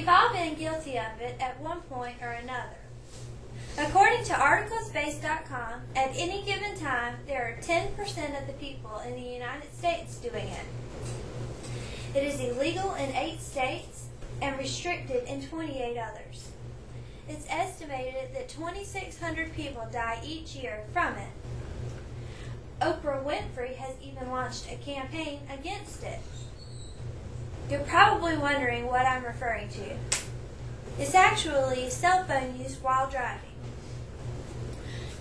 We've all been guilty of it at one point or another. According to articlespace.com, at any given time, there are 10% of the people in the United States doing it. It is illegal in 8 states and restricted in 28 others. It's estimated that 2,600 people die each year from it. Oprah Winfrey has even launched a campaign against it. You're probably wondering what I'm referring to. It's actually cell phone use while driving.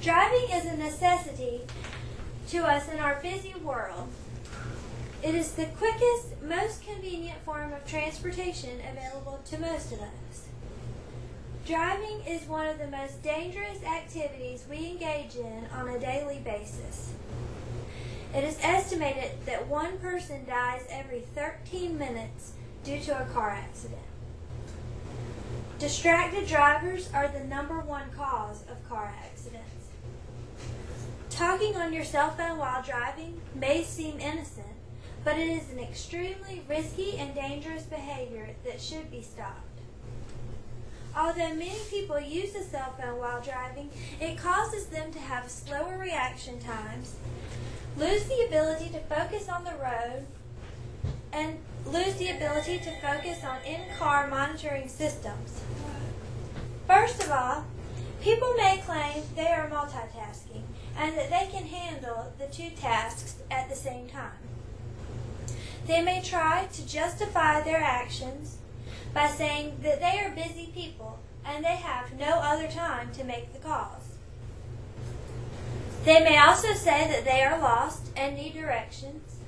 Driving is a necessity to us in our busy world. It is the quickest, most convenient form of transportation available to most of us. Driving is one of the most dangerous activities we engage in on a daily basis. It is estimated that one person dies every 13 minutes due to a car accident. Distracted drivers are the #1 cause of car accidents. Talking on your cell phone while driving may seem innocent, but it is an extremely risky and dangerous behavior that should be stopped. Although many people use a cell phone while driving, it causes them to have slower reaction times, lose the ability to focus on the road, and lose the ability to focus on in-car monitoring systems. First of all, people may claim they are multitasking and that they can handle the 2 tasks at the same time. They may try to justify their actions by saying that they are busy people and they have no other time to make the calls. They may also say that they are lost and need directions,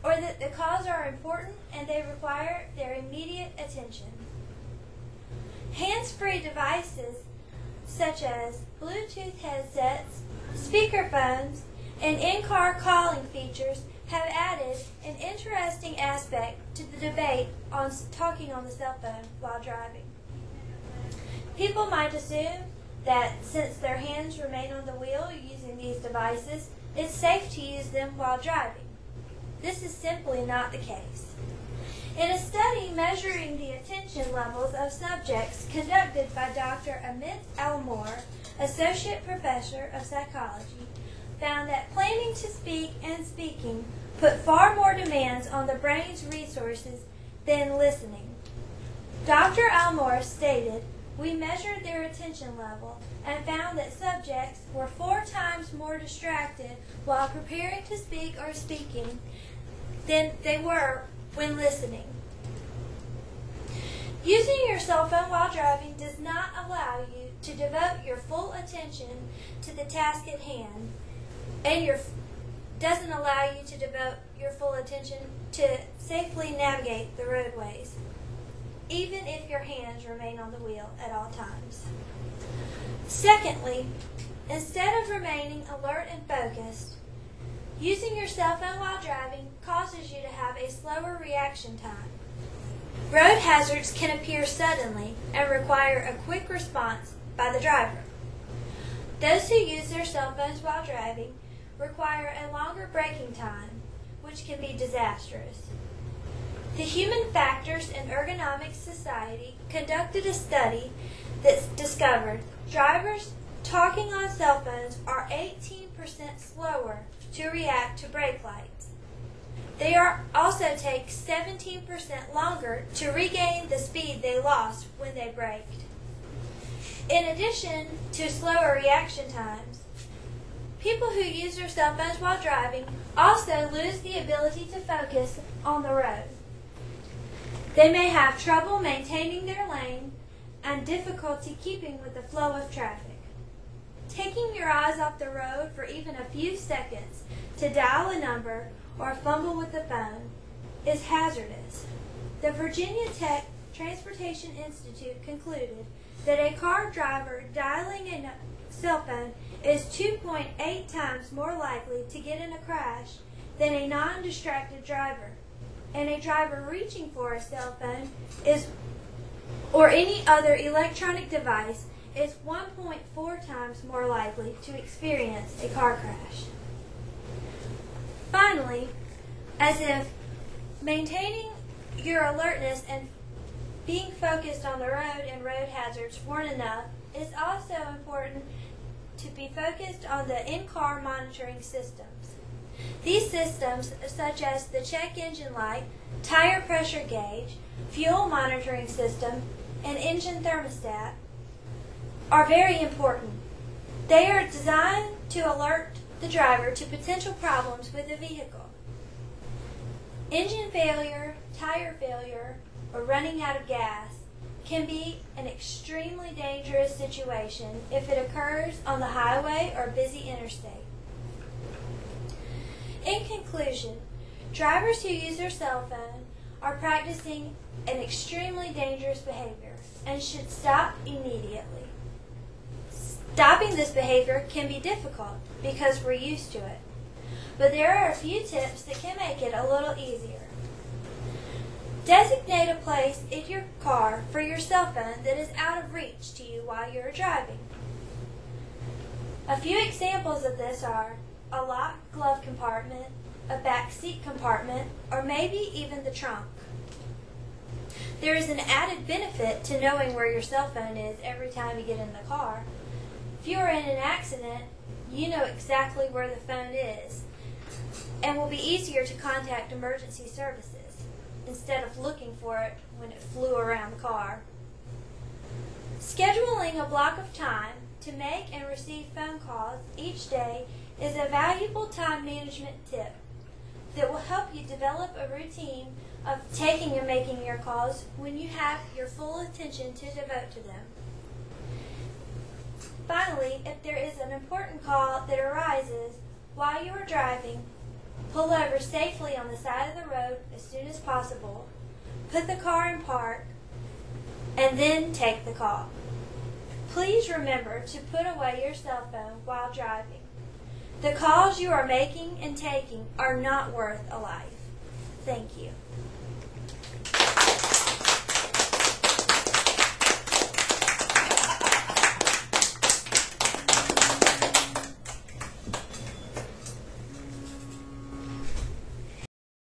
or that the calls are important and they require their immediate attention. Hands-free devices such as Bluetooth headsets, speakerphones, and in-car calling features have added an interesting aspect to the debate on talking on the cell phone while driving. People might assume that since their hands remain on the wheel using these devices, it's safe to use them while driving. This is simply not the case. In a study measuring the attention levels of subjects conducted by Dr. Amit Elmore, Associate Professor of Psychology, found that planning to speak and speaking put far more demands on the brain's resources than listening. Dr. Elmore stated, "We measured their attention level and found that subjects were 4 times more distracted while preparing to speak or speaking than they were when listening." Using your cell phone while driving does not allow you to devote your full attention to the task at hand, and doesn't allow you to devote your full attention to safely navigate the roadways, even if your hands remain on the wheel at all times. Secondly, instead of remaining alert and focused, using your cell phone while driving causes you to have a slower reaction time. Road hazards can appear suddenly and require a quick response by the driver. Those who use their cell phones while driving require a longer braking time, which can be disastrous. The Human Factors and Ergonomics Society conducted a study that discovered drivers talking on cell phones are 18% slower to react to brake lights. They also take 17% longer to regain the speed they lost when they braked. In addition to slower reaction times, people who use their cell phones while driving also lose the ability to focus on the road. They may have trouble maintaining their lane and difficulty keeping with the flow of traffic. Taking your eyes off the road for even a few seconds to dial a number or fumble with the phone is hazardous. The Virginia Tech Transportation Institute concluded that a car driver dialing a cell phone is 2.8 times more likely to get in a crash than a non-distracted driver, and a driver reaching for a cell phone or any other electronic device is 1.4 times more likely to experience a car crash. Finally, as if maintaining your alertness and being focused on the road and road hazards weren't enough, it's also important to be focused on the in-car monitoring systems. These systems, such as the check engine light, tire pressure gauge, fuel monitoring system, and engine thermostat, are very important. They are designed to alert the driver to potential problems with the vehicle. Engine failure, tire failure, or running out of gas can be an extremely dangerous situation if it occurs on the highway or busy interstate. In conclusion, drivers who use their cell phone are practicing an extremely dangerous behavior and should stop immediately. Stopping this behavior can be difficult because we're used to it, but there are a few tips that can make it a little easier. Designate a place in your car for your cell phone that is out of reach to you while you're driving. A few examples of this are a locked glove compartment, a back seat compartment, or maybe even the trunk. There is an added benefit to knowing where your cell phone is every time you get in the car. If you are in an accident, you know exactly where the phone is and will be easier to contact emergency services instead of looking for it when it flew around the car. Scheduling a block of time to make and receive phone calls each day is a valuable time management tip that will help you develop a routine of taking and making your calls when you have your full attention to devote to them. Finally, if there is an important call that arises while you are driving, pull over safely on the side of the road as soon as possible, put the car in park, and then take the call. Please remember to put away your cell phone while driving. The calls you are making and taking are not worth a life. Thank you.